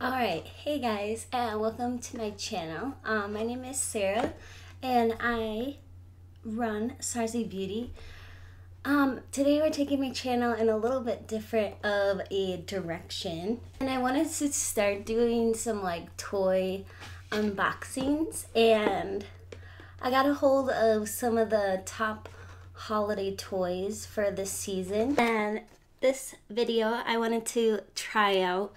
Alright, hey guys, and welcome to my channel. My name is Sarah, and I run Sarsee Beauty. Today we're taking my channel in a little bit different of a direction, and I wanted to start doing some like toy unboxings, and I got a hold of some of the top holiday toys for this season, and this video I wanted to try out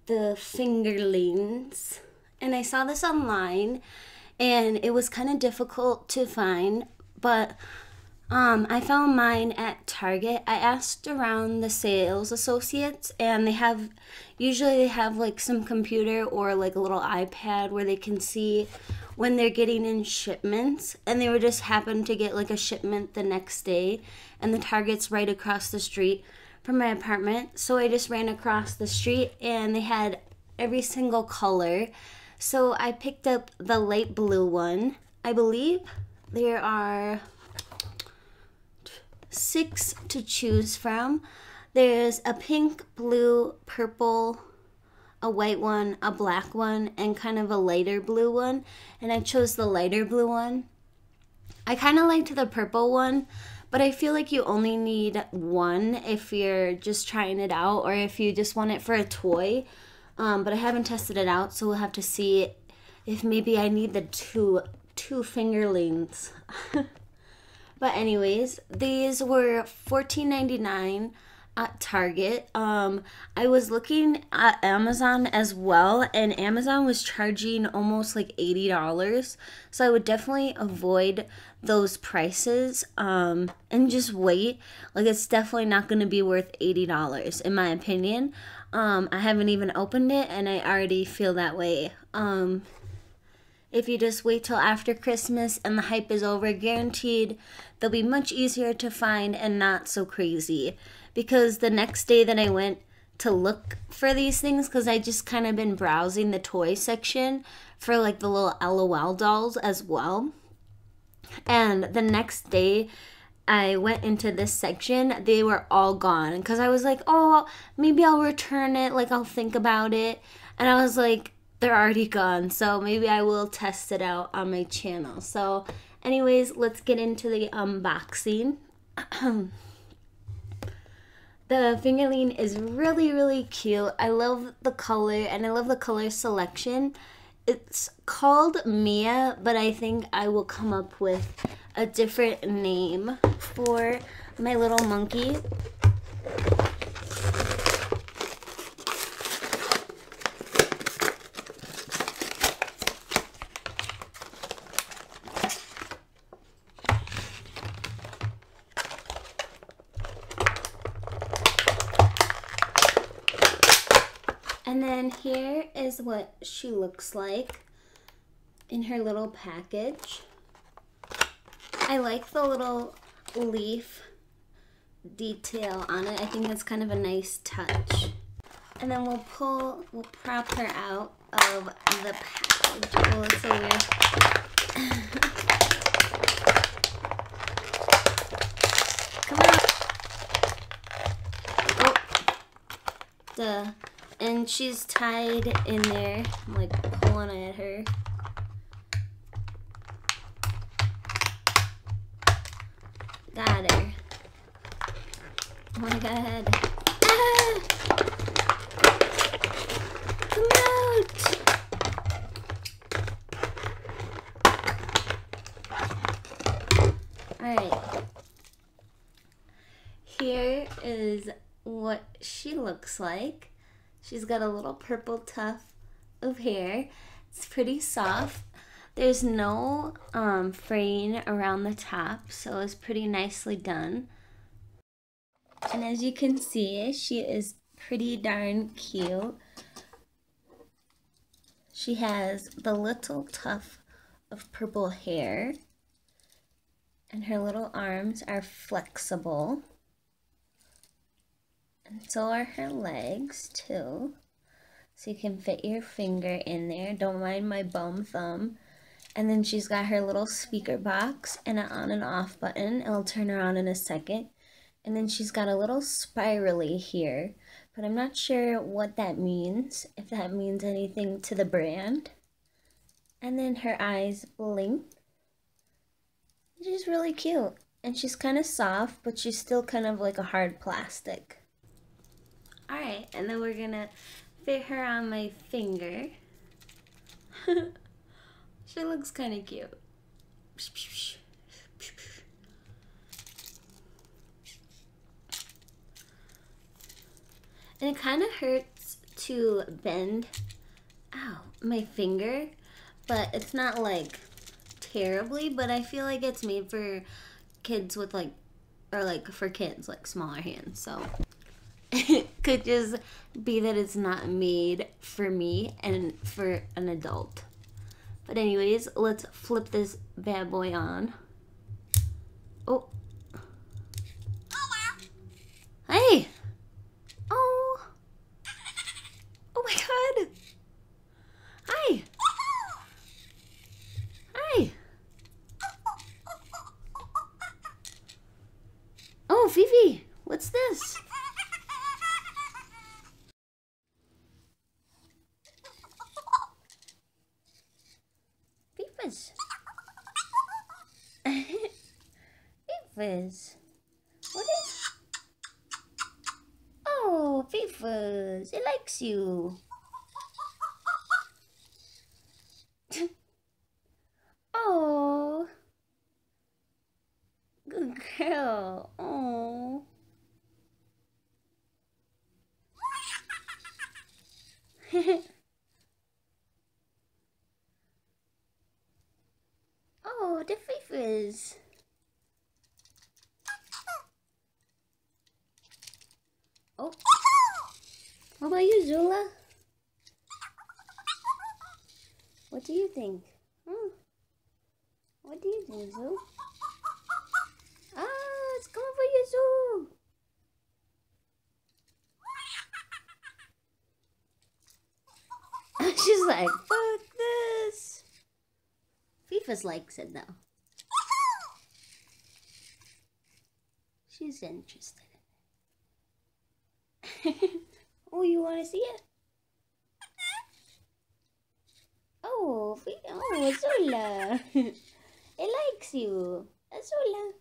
the Fingerlings, and I saw this online and it was kind of difficult to find, but I found mine at Target. I asked around the sales associates, and usually they have like some computer or like a little iPad where they can see when they're getting in shipments, and they were just happened to get like a shipment the next day, and the Target's right across the street from my apartment, so I just ran across the street and they had every single color. So I picked up the light blue one. I believe there are 6 to choose from. There's a pink, blue, purple, a white one, a black one, and kind of a lighter blue one, and I chose the lighter blue one. I kind of liked the purple one, but I feel like you only need one if you're just trying it out or if you just want it for a toy. But I haven't tested it out, so we'll have to see if maybe I need the two fingerlings. But anyways, these were $14.99 at Target. I was looking at Amazon as well, and Amazon was charging almost like $80, so I would definitely avoid those prices and just wait. Like, it's definitely not going to be worth $80 in my opinion. I haven't even opened it and I already feel that way. If you just wait till after Christmas and the hype is over, guaranteed they'll be much easier to find and not so crazy. Because the next day that I went to look for these things, because I just kind of been browsing the toy section for like the little LOL dolls as well. And the next day I went into this section, they were all gone. Because I was like, oh, maybe I'll return it, like I'll think about it. And I was like, they're already gone, so maybe I will test it out on my channel. So anyways, let's get into the unboxing. The fingerling is really cute. I love the color, and I love the color selection. It's called Mia, but I think I will come up with a different name for my little monkey. And then here is what she looks like in her little package. I like the little leaf detail on it. I think that's kind of a nice touch. And then we'll prop her out of the package. Oh, it's so weird. Come on. Oh. And she's tied in there. I'm like pulling at her. Got her. Oh my god. Ah! Come out! Alright. Here is what she looks like. She's got a little purple tuft of hair. It's pretty soft. There's no fraying around the top, so it's pretty nicely done. And as you can see, she is pretty darn cute. She has the little tuft of purple hair, and her little arms are flexible. And so are her legs too. So you can fit your finger in there. Don't mind my bum thumb. And then she's got her little speaker box and an on and off button. I'll turn her on in a second. And then she's got a little spirally here, but I'm not sure what that means, if that means anything to the brand. And then her eyes blink. She's really cute. And she's kind of soft, but she's still kind of like a hard plastic. Alright, and then we're gonna fit her on my finger. She looks kind of cute. And it kind of hurts to bend, ow, my finger, but it's not like terribly, but I feel like it's made for kids with like, or like for kids, like smaller hands, so. It could just be that it's not made for me and for an adult. But anyways, let's flip this bad boy on. Oh. Hey! Oh! Oh my god! Hi! Hi! Oh, Fifi! What's this? Fifas. Fifas. What is... Oh, Fifas. It likes you. Oh. Good girl. Oh. Oh, the Fifas. Oh. What about you, Zula? What do you think? Hmm. What do you think, Zul? Ah, it's coming for you, Zul. She's like, fuck this. Fifas likes it though. She's interested in it. Oh, you want to see it? Oh, oh, Zula. It likes you. Zula.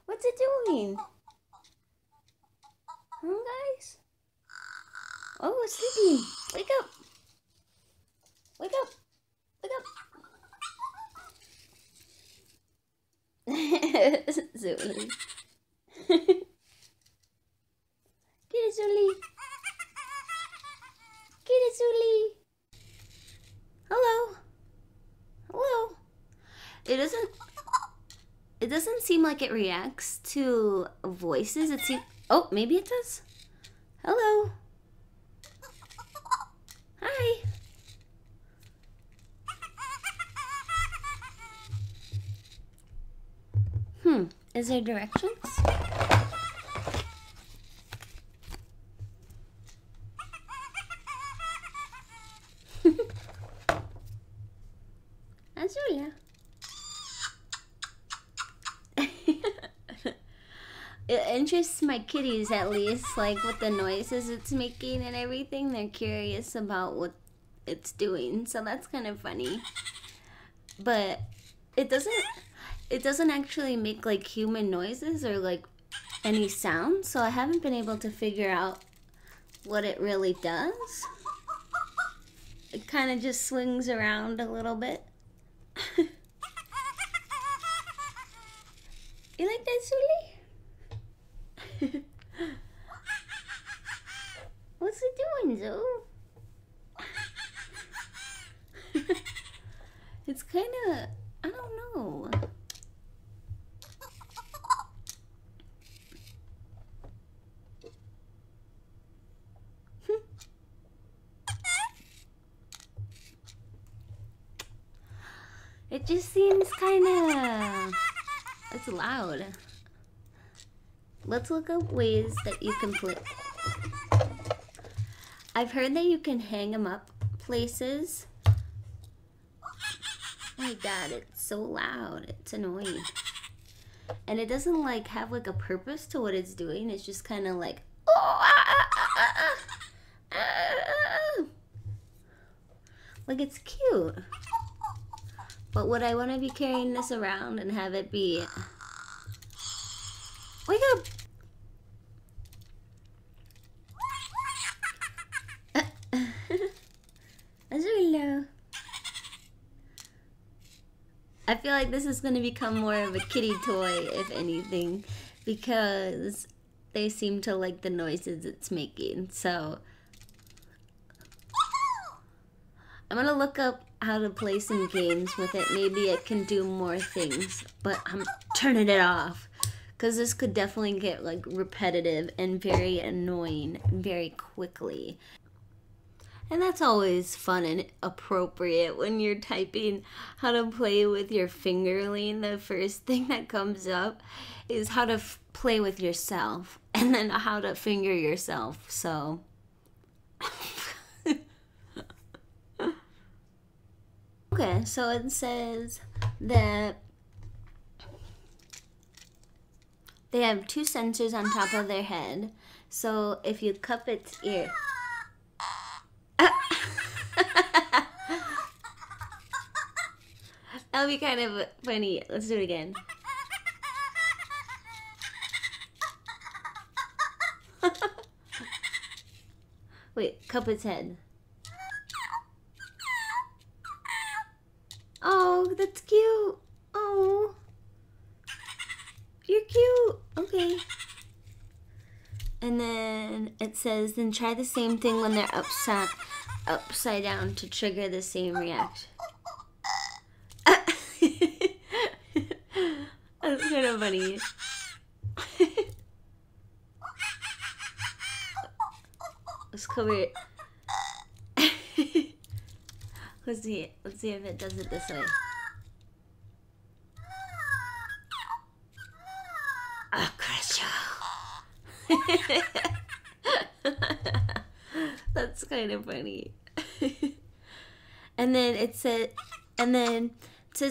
What's it doing? Huh, guys? Oh, it's sleeping. Wake up. Wake up. Wake up. Zuli. Get it, Zuli. Get it, Zuli. Hello. Hello. It doesn't seem like it reacts to voices. It seems, oh, maybe it does. Hello. Hi. Is there directions? Azulia. It interests my kitties, at least, like with the noises it's making and everything. They're curious about what it's doing, so that's kind of funny. But it doesn't actually make like human noises or like any sound, so I haven't been able to figure out what it really does. It kind of just swings around a little bit. You like that, Sully? What's it doing, Zoe? It's kind of, I don't know. It just seems kind of, it's loud. Let's look up ways that you can play. I've heard that you can hang them up places. Oh my god, it's so loud. It's annoying. And it doesn't like have like a purpose to what it's doing. It's just kind of like, oh, like it's cute. But would I want to be carrying this around and have it be... Wake up! Azula. I feel like this is going to become more of a kitty toy, if anything, because they seem to like the noises it's making. So I'm going to look up how to play some games with it. Maybe it can do more things, but I'm turning it off because this could definitely get like repetitive and very annoying very quickly. And that's always fun and appropriate when you're typing how to play with your fingerling. The first thing that comes up is how to play with yourself and then how to finger yourself. So okay, so it says that they have 2 sensors on top of their head. So if you cup its ear... That'll be kind of funny. Let's do it again. Wait, cup its head. Oh, that's cute. Oh, you're cute. Okay. And then it says, then try the same thing when they're upside down to trigger the same reaction. That's kind of funny. Let's cover it. Let's see if it does it this way. Oh, that's kind of funny. And then it says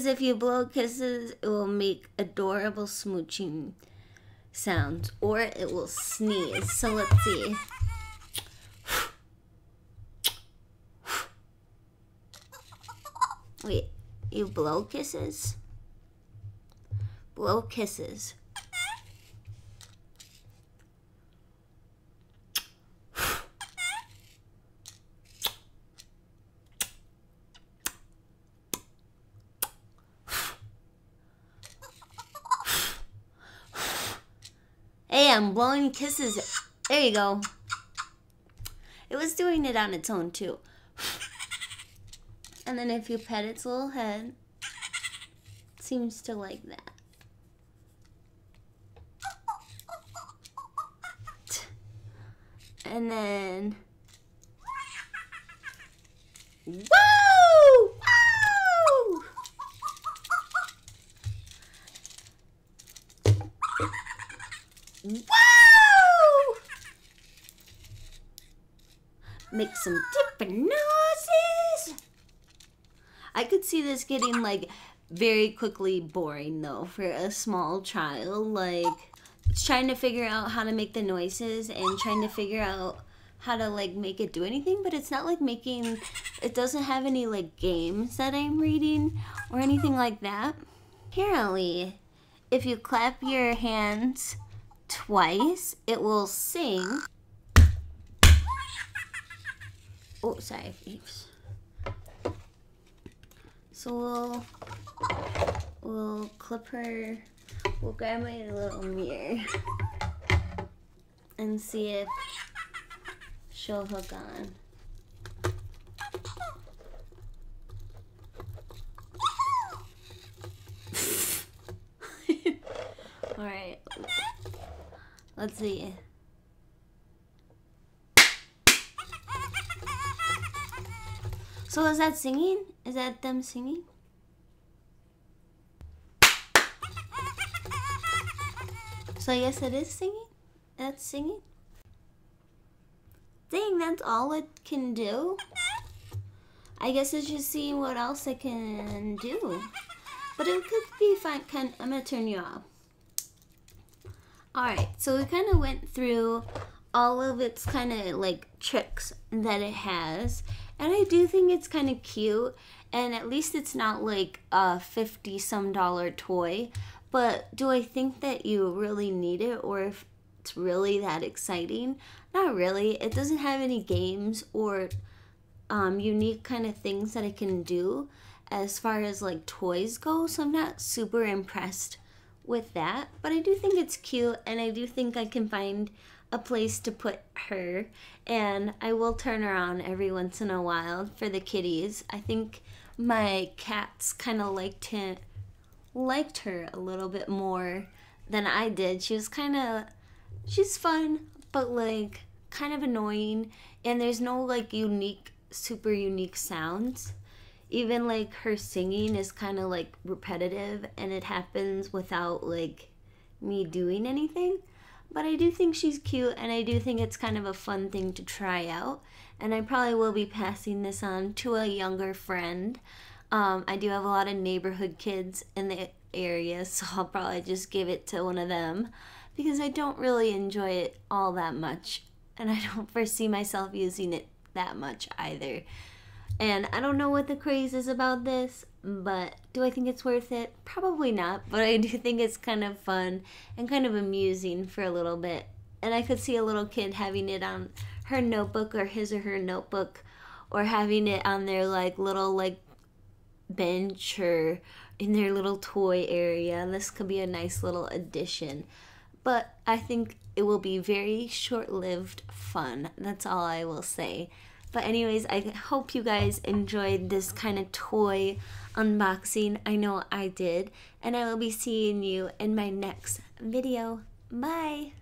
if you blow kisses, it will make adorable smooching sounds, or it will sneeze. So let's see. Wait, you blow kisses? Blow kisses. Hey, I'm blowing kisses. There you go. It was doing it on its own too. And then if you pet its little head, it seems to like that. And then... Woo! Woo! Woo! Make some different noises. I could see this getting like very quickly boring though for a small child. Like it's trying to figure out how to make the noises and trying to figure out how to like make it do anything, but it's not like making, it doesn't have any like games that I'm reading or anything like that. Apparently, if you clap your hands twice, it will sing. Oh, sorry. So we'll clip her. We'll grab my little mirror and see if she'll hook on. All right. Let's see. So is that singing? Is that them singing? So I guess it is singing? That's singing? Dang, that's all it can do? I guess it's just seeing what else I can do. But it could be fun. I'm going to turn you off. Alright, so we kind of went through all of its kind of like tricks that it has. And I do think it's kind of cute. And at least it's not like a $50-some toy. But do I think that you really need it, or if it's really that exciting? Not really. It doesn't have any games or unique kind of things that it can do as far as like toys go. So I'm not super impressed with that. But I do think it's cute, and I do think I can find a place to put her. And I will turn her on every once in a while for the kitties. I think my cats kind of liked her a little bit more than I did. She's fun, but like kind of annoying, and there's no like super unique sounds. Even like her singing is kind of like repetitive, and it happens without like me doing anything. But I do think she's cute, and I do think it's kind of a fun thing to try out. And I probably will be passing this on to a younger friend. I do have a lot of neighborhood kids in the area, so I'll probably just give it to one of them because I don't really enjoy it all that much, and I don't foresee myself using it that much either. And I don't know what the craze is about this, but do I think it's worth it? Probably not, but I do think it's kind of fun and kind of amusing for a little bit. And I could see a little kid having it on her notebook or his or her notebook, or having it on their like little like bench or in their little toy area. This could be a nice little addition. But I think it will be very short-lived fun. That's all I will say. But anyways, I hope you guys enjoyed this kind of toy unboxing. I know I did. And I will be seeing you in my next video. Bye!